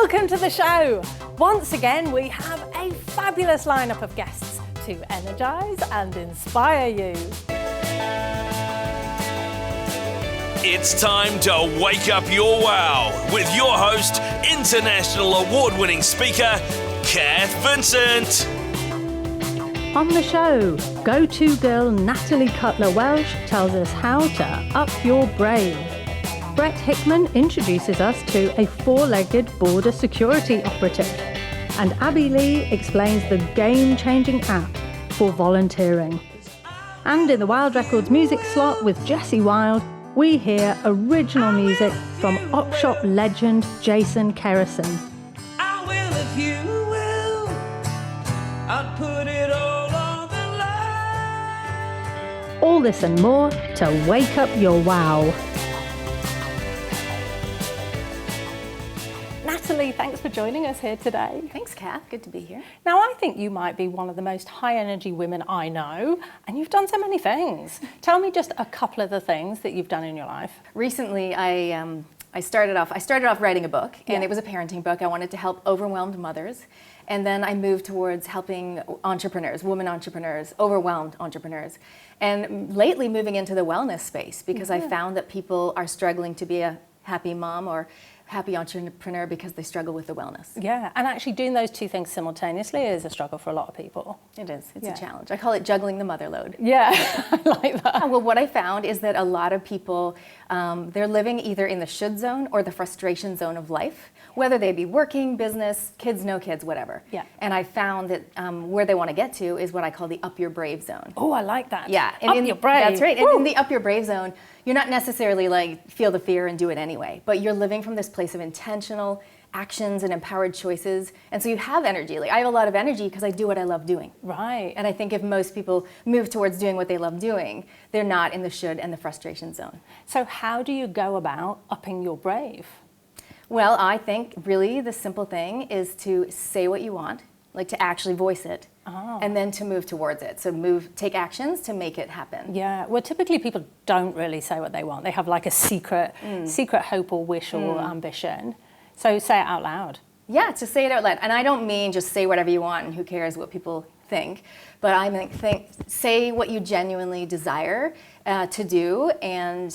Welcome to the show. Once again, we have a fabulous lineup of guests to energise and inspire you. It's time to wake up your wow with your host, international award-winning speaker, Cath Vincent. On the show, go-to girl Natalie Cutler-Welsh tells us how to up your brave. Brett Hickman introduces us to a four-legged border security operative. And Abbey Lee explains the game-changing app for volunteering. And in the Wilde Records music slot with Jesse Wilde, we hear original music from Opshop legend Jason Kerrison. I will if you will. I'll put it all on the line. All this and more to wake up your wow. Natalie, thanks for joining us here today. Thanks, Cath. Good to be here. Now, I think you might be one of the most high-energy women I know, and you've done so many things. Tell me just a couple of the things that you've done in your life. Recently, I started off writing a book, and it was a parenting book. I wanted to help overwhelmed mothers, and then I moved towards helping entrepreneurs, women entrepreneurs, overwhelmed entrepreneurs, and lately moving into the wellness space because I found that people are struggling to be a happy mom or happy entrepreneur because they struggle with the wellness. Yeah, and actually doing those two things simultaneously is a struggle for a lot of people. It is. It's a challenge. I call it juggling the mother load. Yeah, I like that. Well, what I found is that a lot of people, they're living either in the should zone or the frustration zone of life, whether they be working, business, kids, no kids, whatever. Yeah. And I found that where they want to get to is what I call the up your brave zone. Oh, I like that. Yeah. And up your brave. That's right. Woo. And in the up your brave zone, you're not necessarily like feel the fear and do it anyway, but you're living from this place of intentional actions and empowered choices. And so you have energy. Like I have a lot of energy because I do what I love doing. Right. And I think if most people move towards doing what they love doing, they're not in the should and the frustration zone. So how do you go about upping your brave? Well, I think really the simple thing is to say what you want, like to actually voice it, and then to move towards it. So take actions to make it happen. Yeah, well, typically people don't really say what they want. They have like a secret hope or wish or ambition. So say it out loud. Yeah, to say it out loud. And I don't mean just say whatever you want and who cares what people think, but I mean say what you genuinely desire to do, and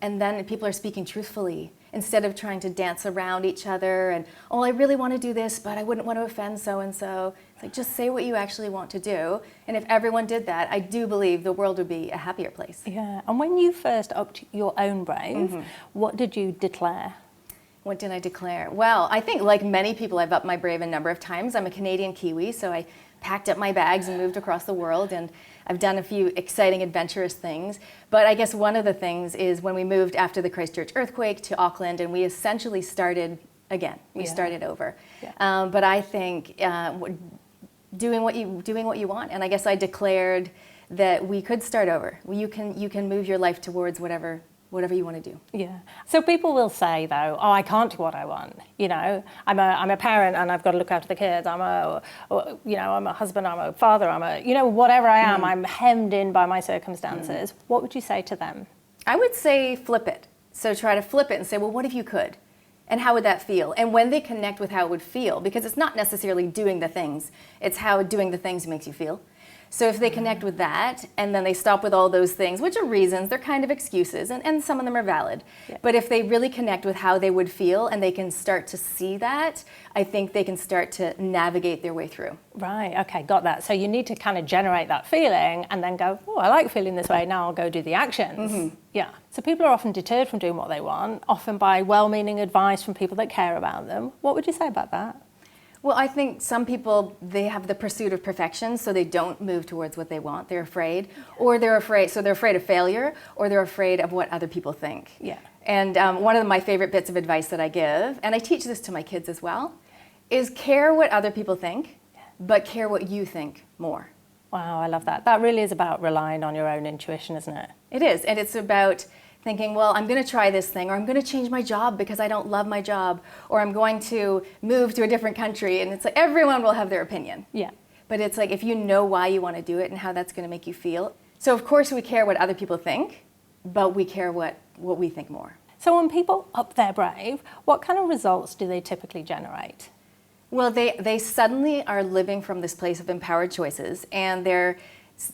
then people are speaking truthfully instead of trying to dance around each other and, oh, I really want to do this, but I wouldn't want to offend so-and-so. It's like, just say what you actually want to do. And if everyone did that, I do believe the world would be a happier place. Yeah, and when you first upped your own brave, what did you declare? What did I declare? Well, I think like many people, I've upped my brave a number of times. I'm a Canadian Kiwi, so I packed up my bags and moved across the world, and I've done a few exciting, adventurous things. But I guess one of the things is when we moved after the Christchurch earthquake to Auckland, and we essentially started again. We started over. Yeah. But I think doing what you want, and I guess I declared that we could start over. You can move your life towards whatever you want to do. Yeah. So people will say though, oh, I can't do what I want. You know, I'm a parent and I've got to look after the kids. I'm a husband, I'm a father, whatever I am, I'm hemmed in by my circumstances. What would you say to them? I would say flip it. So try to flip it and say, well, what if you could? And how would that feel? And when they connect with how it would feel, because it's not necessarily doing the things, it's how doing the things makes you feel. So if they connect with that, and then they stop with all those things, which are reasons, they're kind of excuses, and some of them are valid. Yeah. But if they really connect with how they would feel, and they can start to see that, I think they can start to navigate their way through. Right, okay, got that. So you need to kind of generate that feeling, and then go, oh, I like feeling this way, now I'll go do the actions. Yeah. So people are often deterred from doing what they want, often by well-meaning advice from people that care about them. What would you say about that? Well, I think some people, they have the pursuit of perfection, so they don't move towards what they want. They're afraid, or they're afraid of failure, or they're afraid of what other people think. Yeah. And one of my favorite bits of advice that I give, and I teach this to my kids as well, is care what other people think, but care what you think more. Wow, I love that. That really is about relying on your own intuition, isn't it? It is, and it's about thinking, well, I'm going to try this thing, or I'm going to change my job because I don't love my job, or I'm going to move to a different country, and it's like everyone will have their opinion. Yeah. But it's like if you know why you want to do it and how that's going to make you feel. So of course we care what other people think, but we care what we think more. So when people up their brave, what kind of results do they typically generate? Well, they suddenly are living from this place of empowered choices, and they're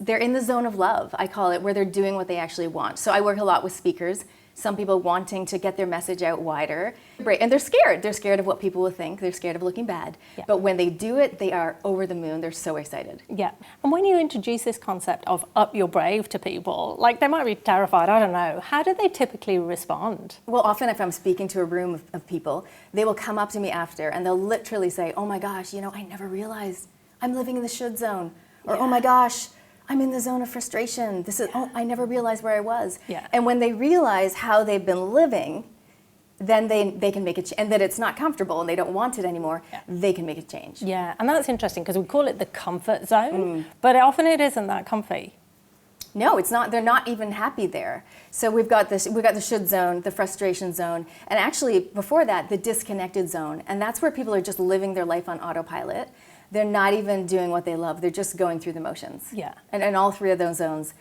in the zone of love, I call it, where they're doing what they actually want. So I work a lot with speakers, some people wanting to get their message out wider. And they're scared. They're scared of what people will think. They're scared of looking bad. Yeah. But when they do it, they are over the moon. They're so excited. Yeah. And when you introduce this concept of up your brave to people, like they might be terrified, I don't know, how do they typically respond? Well, often if I'm speaking to a room of people, they will come up to me after and they'll literally say, oh my gosh, I never realized I'm living in the should zone. Or, oh my gosh, I'm in the zone of frustration. I never realized where I was. Yeah. And when they realize how they've been living, then they can make it, and that it's not comfortable and they don't want it anymore, they can make a change. Yeah, and that's interesting because we call it the comfort zone, but often it isn't that comfy. No, it's not. They're not even happy there. So we've got the should zone, the frustration zone, and actually before that, the disconnected zone. And that's where people are just living their life on autopilot. They're not even doing what they love. They're just going through the motions. Yeah. And all three of those zones,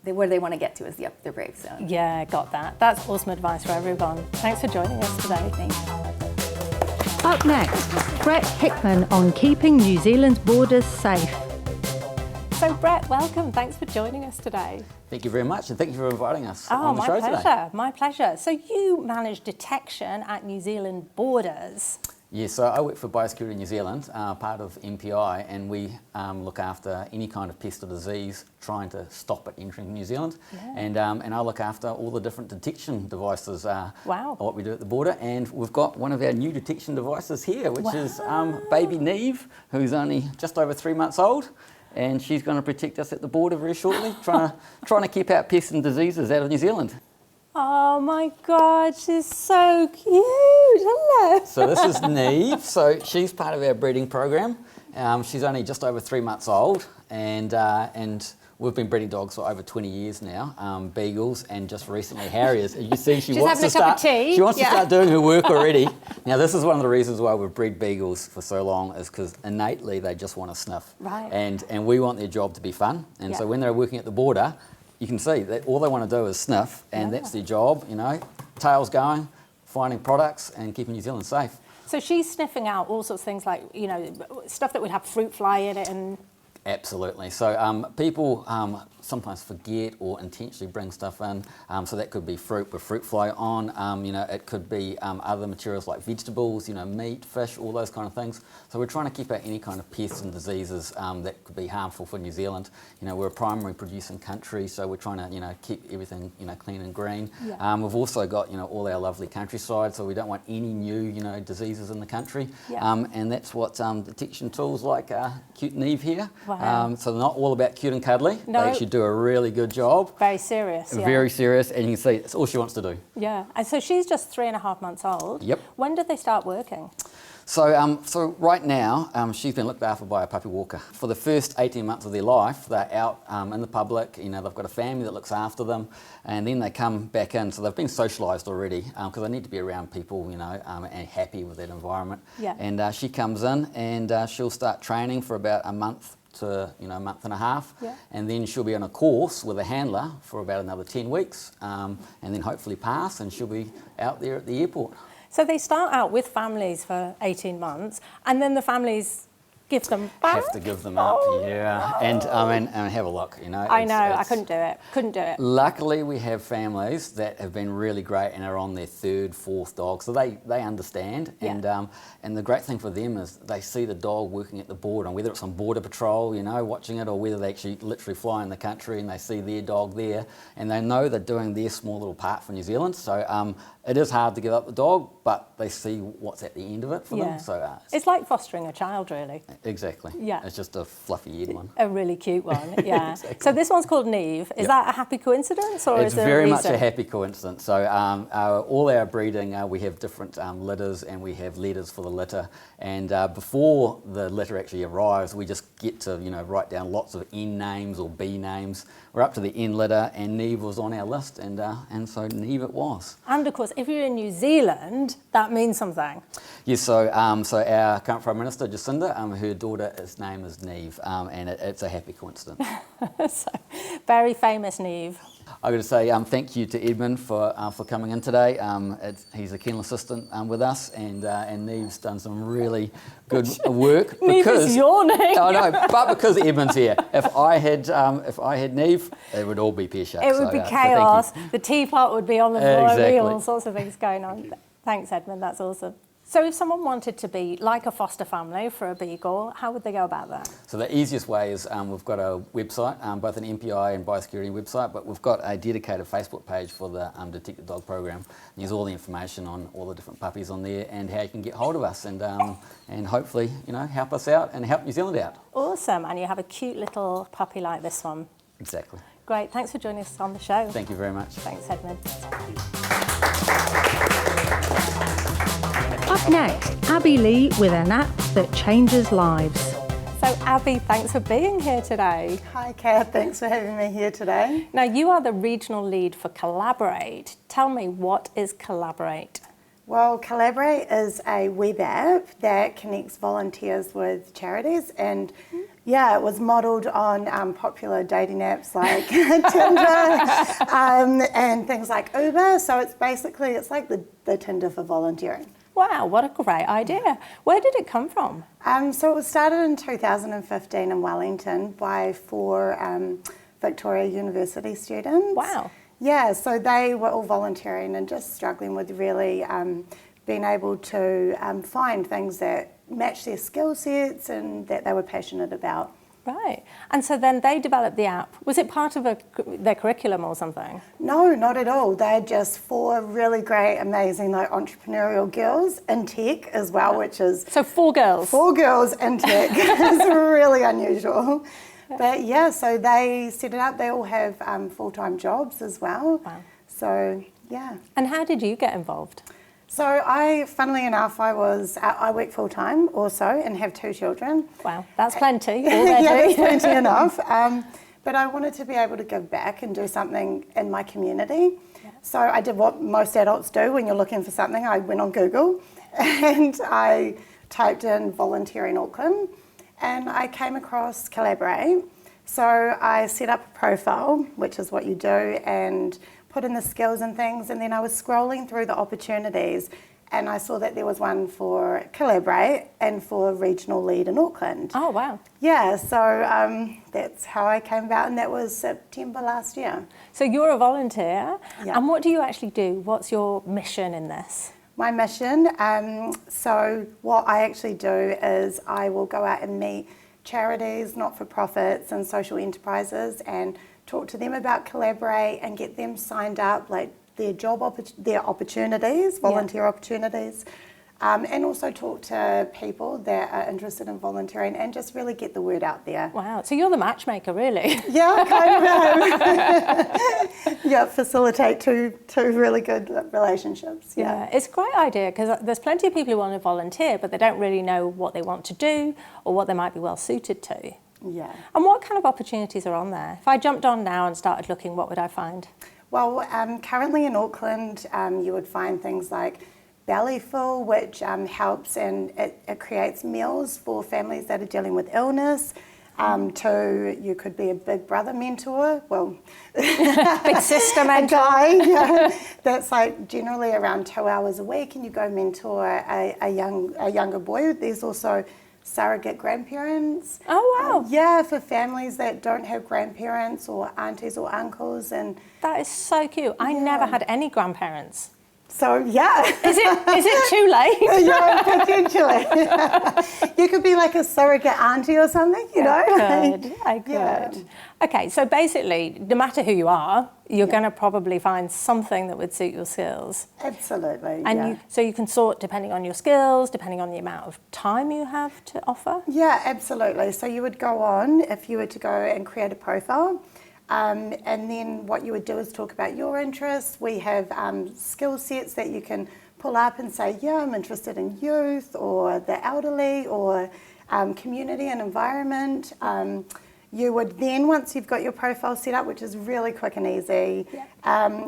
where they want to get to is the up their brave zone. Yeah, got that. That's awesome advice for everyone. Thanks for joining us today. Thanks. Up next, Brett Hickman on keeping New Zealand's borders safe. So Brett, welcome. Thanks for joining us today. Thank you very much, and thank you for inviting us on the show today. My pleasure. My pleasure. So you manage detection at New Zealand borders. Yes, so I work for Biosecurity New Zealand, part of MPI, and we look after any kind of pest or disease trying to stop it entering New Zealand. Yeah. And I look after all the different detection devices, what we do at the border. And we've got one of our new detection devices here, which is baby Neve, who's only just over 3 months old. And she's going to protect us at the border very shortly, trying to keep out pests and diseases out of New Zealand. Oh my God, she's so cute. Hello. So this is Neve. So she's part of our breeding program. She's only just over 3 months old, and we've been breeding dogs for over 20 years now, beagles, and just recently harriers. You see, she wants to start doing her work already. Now, this is one of the reasons why we've bred beagles for so long, is because innately they just want to sniff. Right. And we want their job to be fun. And so when they're working at the border, you can see that all they want to do is sniff, and that's their job, tails going, finding products and keeping New Zealand safe. So she's sniffing out all sorts of things like, stuff that would have fruit fly in it and... Absolutely. So people sometimes forget or intentionally bring stuff in. So that could be fruit with fruit fly on. It could be other materials like vegetables, meat, fish, all those kind of things. So we're trying to keep out any kind of pests and diseases that could be harmful for New Zealand. We're a primary producing country, so we're trying to keep everything clean and green. Yeah. We've also got all our lovely countryside, so we don't want any new diseases in the country. Yeah. And that's what detection tools like Cute Neve here. Wow. So they're not all about cute and cuddly. No. They actually do a really good job. Very serious. Very serious, and you can see it's all she wants to do. Yeah, and so she's just 3.5 months old. Yep. When did they start working? So right now, she's been looked after by a puppy walker. For the first 18 months of their life, they're out in the public, they've got a family that looks after them, and then they come back in. So they've been socialised already, because they need to be around people, and happy with that environment. Yeah. And she comes in, and she'll start training for about a month to a month and a half, and then she'll be on a course with a handler for about another 10 weeks, and then hopefully pass, and she'll be out there at the airport. So they start out with families for 18 months, and then the families give them back? Have to give them up, And have a look, I know, I couldn't do it. Luckily, we have families that have been really great and are on their third, fourth dog, so they understand. Yeah. And the great thing for them is they see the dog working at the border, and whether it's on border patrol, watching it, or whether they actually literally fly in the country and they see their dog there, and they know they're doing their small little part for New Zealand. So it is hard to give up the dog, but they see what's at the end of it for them. So it's like fostering a child, really. Exactly. Yeah. It's just a fluffy-eared one. A really cute one, yeah. Exactly. So this one's called Neve. Is that a happy coincidence, or is there a reason? It's very much a happy coincidence. So all our breeding, we have different litters, and we have letters for the litter. And before the litter actually arrives, we just get to write down lots of N names or B names. We're up to the N litter, and Neve was on our list, and so Neve it was. And of course, if you're in New Zealand, that means something. Yes, so our current Prime Minister, Jacinda, her daughter's name is Neve, and it's a happy coincidence. So, very famous Neve. I've got to say thank you to Edmund for coming in today. He's a kennel assistant with us, and Neve's done some really good work. Neve is yawning. I know, but because Edmund's here. If I had Neve, it would all be pear-shaped. It would be chaos. The teapot would be on the floor. Exactly. All sorts of things going on. Thanks, Edmund. That's awesome. So if someone wanted to be like a foster family for a beagle, how would they go about that? So the easiest way is we've got a website, both an MPI and biosecurity website, but we've got a dedicated Facebook page for the Detected Dog program. And there's all the information on all the different puppies on there and how you can get hold of us and hopefully, help us out and help New Zealand out. Awesome. And you have a cute little puppy like this one. Exactly. Great. Thanks for joining us on the show. Thank you very much. Thanks, Edmund. Up next, Abbey Lee with an app that changes lives. So Abbey, thanks for being here today. Hi Cath, thanks for having me here today. Now you are the regional lead for Collaborate. Tell me, what is Collaborate? Well, Collaborate is a web app that connects volunteers with charities, and it was modelled on popular dating apps like Tinder and things like Uber. So it's like the Tinder for volunteering. Wow, what a great idea. Where did it come from? So it was started in 2015 in Wellington by 4 Victoria University students. Wow. Yeah, so they were all volunteering and just struggling with really being able to find things that match their skill sets and that they were passionate about. Right. And so then they developed the app. Was it part of their curriculum or something? No, not at all. They're just 4 really great, amazing, entrepreneurial girls in tech as well, which is... So 4 girls? 4 girls in tech. It's really unusual. But so they set it up. They all have full-time jobs as well. Wow. So, yeah. And how did you get involved? So funnily enough, I work full-time also and have 2 children. Wow, that's plenty already. Yeah, that's plenty enough. But I wanted to be able to give back and do something in my community. Yeah. So I did what most adults do when you're looking for something. I went on Google and I typed in volunteer in Auckland and I came across Collaborate. So I set up a profile, which is what you do, and put in the skills and things, and then I was scrolling through the opportunities and I saw that there was one for Collaborate and for regional lead in Auckland. Oh, wow. Yeah, so that's how I came about, and that was September last year. So you're a volunteer, Yeah. and what do you actually do? What's your mission in this? My mission, so what I actually do is I will go out and meet charities, not-for-profits and social enterprises and talk to them about Collaborate and get them signed up, like their opportunities, volunteer opportunities, and also talk to people that are interested in volunteering and just really get the word out there. Wow, so you're the matchmaker, really? Yeah, kind of. Yeah, facilitate two really good relationships. Yeah, it's a great idea because there's plenty of people who want to volunteer, but they don't really know what they want to do or what they might be well suited to. Yeah. And what kind of opportunities are on there? If I jumped on now and started looking, what would I find? Well, currently in Auckland, you would find things like Bellyful, which helps and it creates meals for families that are dealing with illness. You could be a big brother mentor, Big sister mentor. A guy, that's like generally around 2 hours a week, and you go mentor a younger boy. There's also surrogate grandparents. Oh, wow. For families that don't have grandparents or aunties or uncles. And that is so cute. I never had any grandparents. So, yeah. Is it too late? Yeah, potentially. You could be like a surrogate auntie or something, you know? I could. Yeah. Okay, so basically, no matter who you are, you're going to probably find something that would suit your skills. Absolutely, And so you can sort depending on your skills, depending on the amount of time you have to offer? Yeah, absolutely. So you would go on, if you were to go and create a profile, and then what you would do is talk about your interests. We have skill sets that you can pull up and say, yeah, I'm interested in youth or the elderly or community and environment. You would then, once you've got your profile set up, which is really quick and easy,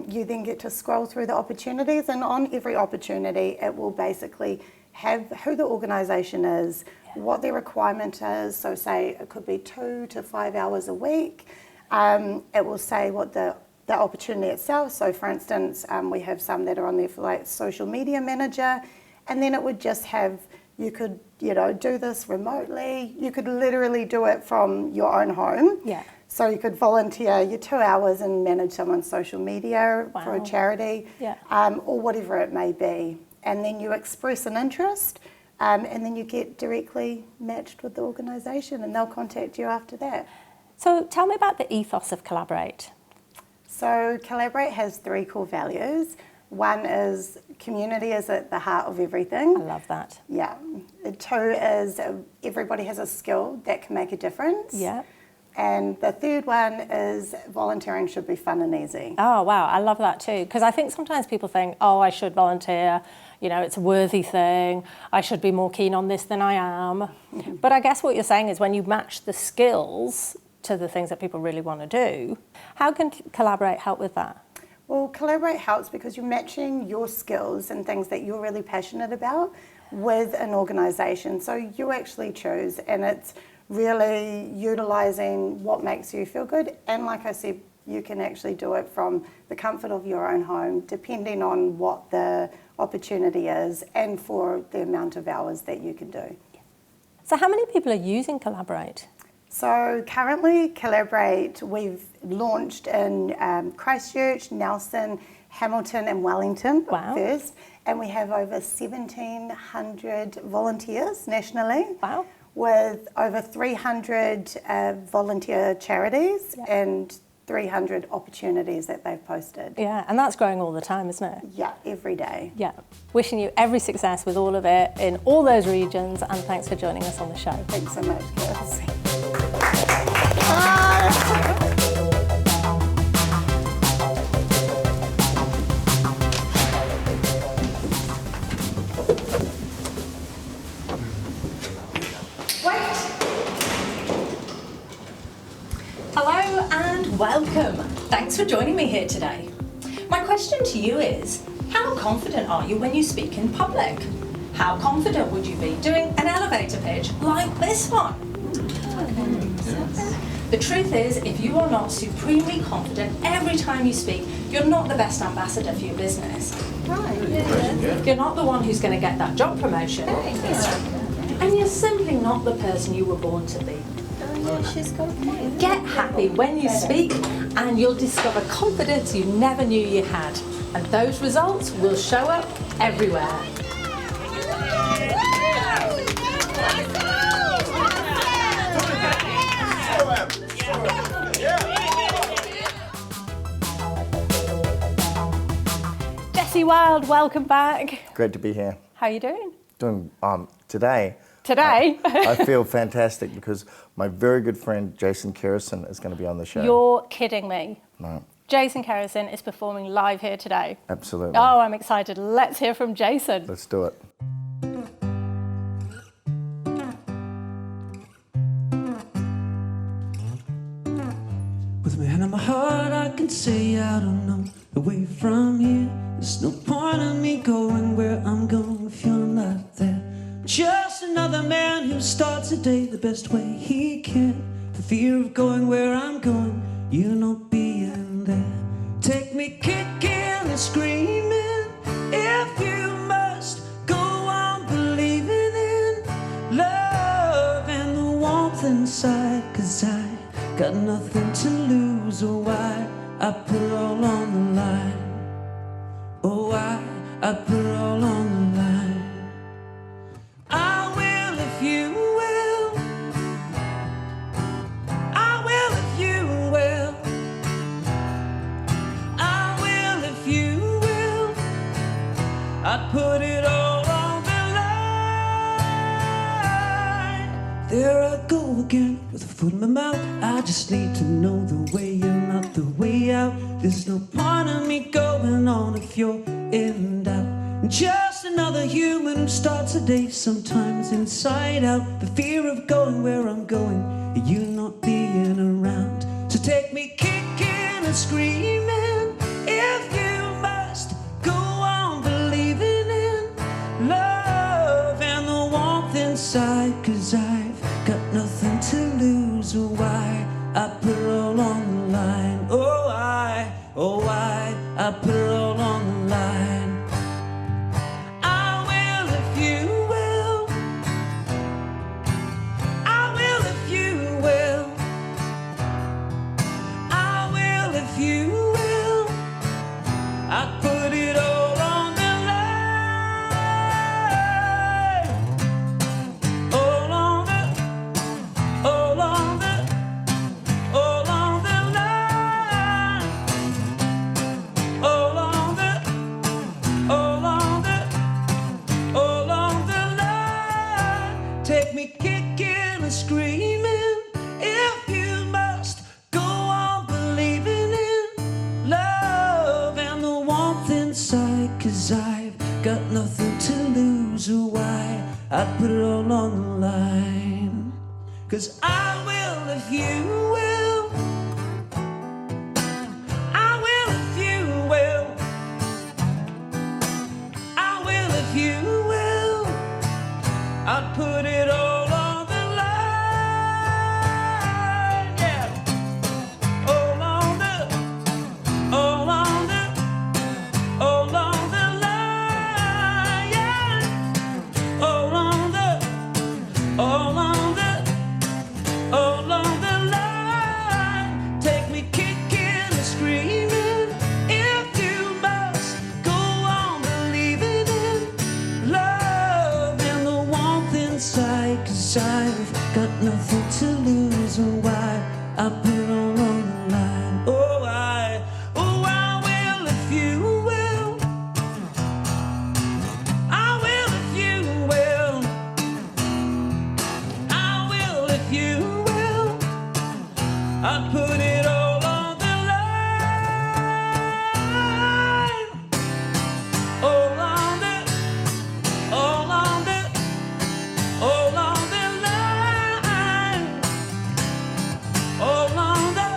you then get to scroll through the opportunities, and on every opportunity it will basically have who the organisation is, what their requirement is. So say it could be 2 to 5 hours a week. It will say what the the opportunity itself. So for instance, we have some that are on there for like social media manager, and then it would just have, you could, you know, do this remotely. You could literally do it from your own home. Yeah. So you could volunteer your 2 hours and manage someone's social media for a charity, or whatever it may be. And then you express an interest, and then you get directly matched with the organisation, and they'll contact you after that. So tell me about the ethos of Collaborate. So Collaborate has 3 core values. One is community is at the heart of everything. I love that. Yeah. 2 is everybody has a skill that can make a difference. Yeah. And the 3rd one is volunteering should be fun and easy. Oh, wow. I love that too. Because I think sometimes people think, oh, I should volunteer. You know, it's a worthy thing. I should be more keen on this than I am. But I guess what you're saying is when you match the skills to the things that people really want to do, how can Collaborate help with that? Well, Collaborate helps because you're matching your skills and things that you're really passionate about with an organisation. So you actually choose, and it's really utilising what makes you feel good. And like I said, you can actually do it from the comfort of your own home, depending on what the opportunity is and for the amount of hours that you can do. So how many people are using Collaborate? So currently Collaborate, we've launched in Christchurch, Nelson, Hamilton and Wellington first, and we have over 1,700 volunteers nationally. Wow. With over 300 volunteer charities and 300 opportunities that they've posted. Yeah, and that's growing all the time, isn't it? Yeah, every day. Yeah. Wishing you every success with all of it in all those regions, and thanks for joining us on the show. Thanks so much, girls. Hello and welcome. Thanks for joining me here today. My question to you is, how confident are you when you speak in public? How confident would you be doing an elevator pitch like this one? The truth is, if you are not supremely confident every time you speak, you're not the best ambassador for your business. Right. You're not the one who's going to get that job promotion. And you're simply not the person you were born to be. She's got a point. Get happy when you speak and you'll discover confidence you never knew you had. And those results will show up everywhere. Jessie Wilde, welcome back. Great to be here. How are you doing? Doing today. Today? I feel fantastic because my very good friend Jason Kerrison is going to be on the show. You're kidding me. No, Jason Kerrison is performing live here today. absolutely. Oh, I'm excited. Let's hear from Jason. Let's do it. With my hand on my heart, I can say I don't know the way from here. There's no point in me going where I'm going if you're not there. Just another man who starts a day the best way he can. For fear of going where I'm going, you not being there. Take me kicking and screaming if you must. Go on believing in love and the warmth inside. 'Cause I got nothing to lose, or why I put it all on the line. Oh, I put it all on the line. I will if you will. I will if you will. I will if you will. I put it all on the line. There I go again with a foot in my mouth. I just need to know the way in, not the way out. There's no point in me going on if you're in doubt. Just another human who starts a day sometimes inside out. The fear of going where I'm going, you not being around. So take me kicking and screaming if you must. Go on believing in love and the warmth inside. 'Cause I've got nothing to lose, or why I put it all on the line. Oh, I I put it all on the line. I will if you will. I will if you will. I will if you will. I put it all on the line. All on the, all on the, all on the line. All on the, all on the, all on the line. Take me kicking and screaming if you must. Go on believing in love and the warmth inside. 'Cause I've got nothing to lose or why I put it all on the line. 'Cause I will if you will. I will if you will. I will if you will. I'd put it all on the line. Yeah. All on the, all on the, all on the line. Yeah. All on the, all on the, all on the line. Take me kicking and screaming if you must. Go on believing in love and the warmth inside. 'Cause I've got nothing to lose or why I put it all on the line. Oh, I will if you will. I will if you will. I will if you will. I put it all on the line. All on the, all on the, all on the line. All on the,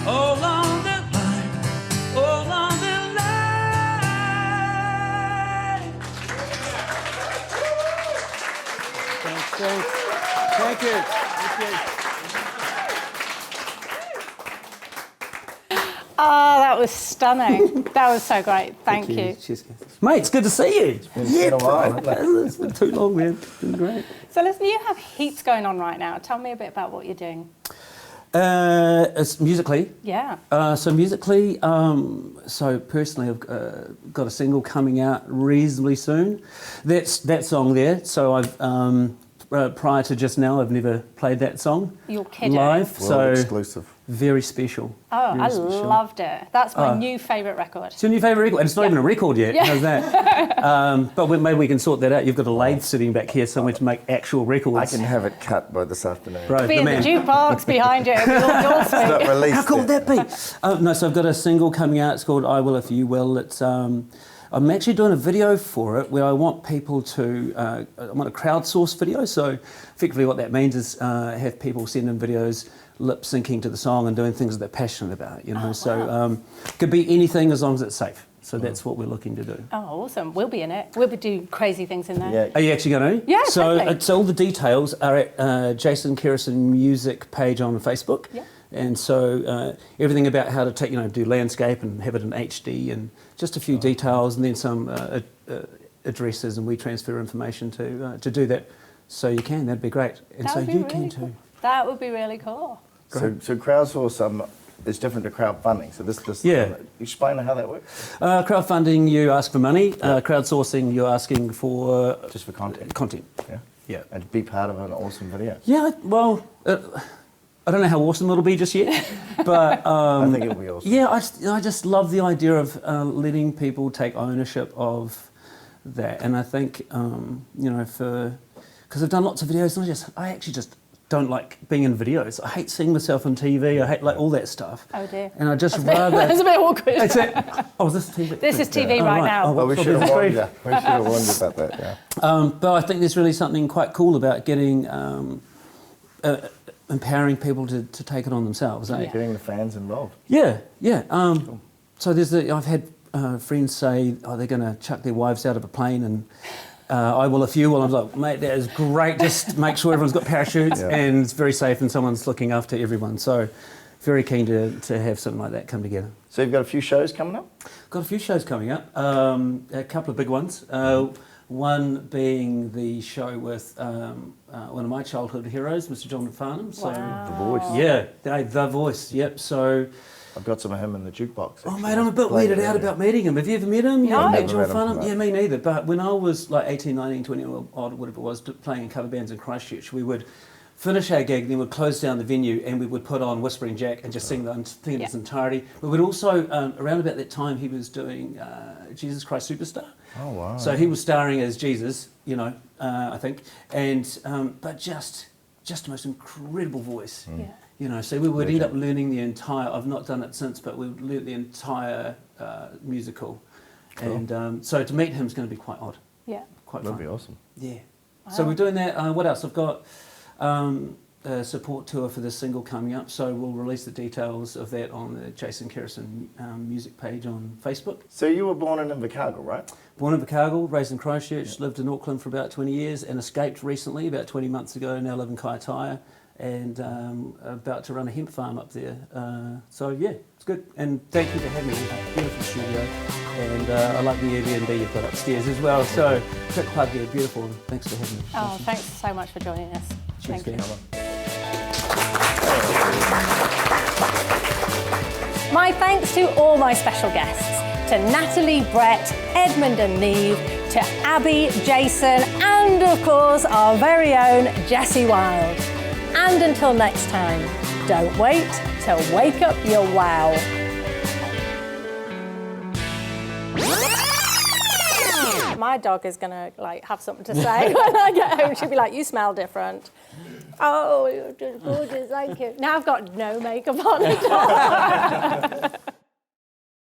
all on the line. All on the line. Thank you. Oh, that was stunning. That was so great. Thank you. Cheers. Mate, it's good to see you. It's been a while, hasn't it? It's been too long, man. It's been great. So listen, you have heaps going on right now. Tell me a bit about what you're doing. It's musically. Yeah. So musically, so personally, I've got a single coming out reasonably soon. That's that song there. So I've prior to just now, I've never played that song You're kidding. live. World So exclusive. very special. Oh, Very I special. loved it. That's my new favourite record. It's your new favourite record, and it's not even a record yet. Yeah. How's that? But maybe we can sort that out. You've got a lathe sitting back here somewhere to make actual records. I can have it cut by this afternoon. Bro, Be the in the man. jukebox behind you. It'll be all yours, It's not mate. released How cool would yet. that be? No, so I've got a single coming out. It's called "I Will If You Will." It's I'm actually doing a video for it where I want people to. I want a crowdsourced video. So effectively, what that means is have people send in videos, lip syncing to the song and doing things that they're passionate about. You know, so could be anything as long as it's safe. So that's what we're looking to do. Oh, awesome. We'll be in it. We'll be doing crazy things in there. Yeah. Are you actually going to? Yeah, So, totally. so all the details are at Jason Kerrison Music page on Facebook. Yeah. And so everything about how to take, do landscape and have it in HD and just a few details and then some addresses, and we transfer information to do that. So you can, that'd be great. And That so would be you really can cool. too. That would be really cool. So crowdsource is different to crowdfunding. So this Yeah. explain how that works. Crowdfunding, you ask for money. Crowdsourcing, you're asking for Just for content. content. Yeah. Yeah. And to be part of an awesome video. Yeah, well, I don't know how awesome it'll be just yet, but I think it'll be awesome. yeah, I just love the idea of letting people take ownership of that, and I think because I've done lots of videos, and I actually just don't like being in videos. I hate seeing myself on TV. I hate all that stuff. Oh dear. And I just rather. That's a bit awkward. It's a, oh, is this TV? This is TV Oh, right now. Oh, Well, we well, should have that's warned great. you. We should have warned you about that, yeah. But I think there's really something quite cool about getting empowering people to take it on themselves. Eh? Getting the fans involved. Yeah. So I've had friends say, they're going to chuck their wives out of a plane, and I will if you will. I'm like, mate, that is great. Just make sure everyone's got parachutes Yeah. and it's very safe, and someone's looking after everyone. So if very keen to have something like that come together. So you've got a few shows coming up? Got a few shows coming up, a couple of big ones. One being the show with one of my childhood heroes, Mr. John Farnham. So, The Voice. Yeah, The Voice, yep. So, I've got some of him in the jukebox. oh actually. mate, I'm a bit weirded out about meeting him. Have you ever met him? You No. haven't met Never John met him, Farnham? no. Yeah, me neither. But when I was like 18, 19, 20 or odd, whatever it was, playing in cover bands in Christchurch, we would finish our gig, then we'd close down the venue and we would put on Whispering Jack and just sing the thing in its entirety. But we'd also, around about that time, he was doing Jesus Christ Superstar. Oh, wow. So he was starring as Jesus, you know, I think, and but just the most incredible voice. Yeah. You know, so we would end up learning the entire. I've not done it since, but we learnt the entire musical, and so to meet him is going to be quite odd, Yeah. quite That'd fun. be awesome. Yeah. So we're doing that. What else? I've got a support tour for this single coming up. So we'll release the details of that on the Jason Kerrison music page on Facebook. So you were born in Invercargill, right? Born in Invercargill, raised in Christchurch, lived in Auckland for about 20 years and escaped recently, about 20 months ago, now live in Kaitaia and about to run a hemp farm up there. So yeah, it's good. And thank you for having me. Beautiful studio. And I like the Airbnb you've got upstairs as well. So quick plug there, beautiful. And thanks for having me. Oh, thanks so much for joining us. Cheers, Thank you. Dan. My thanks to all my special guests, to Natalie, Brett, Edmund and Neve, to Abbey, Jason, and of course our very own Jessie Wilde. And until next time, don't wait to wake up your wow. My dog is gonna have something to say when I get home. She'll be like, "You smell different." Oh, you're just gorgeous, thank you. Now I've got no makeup on at all.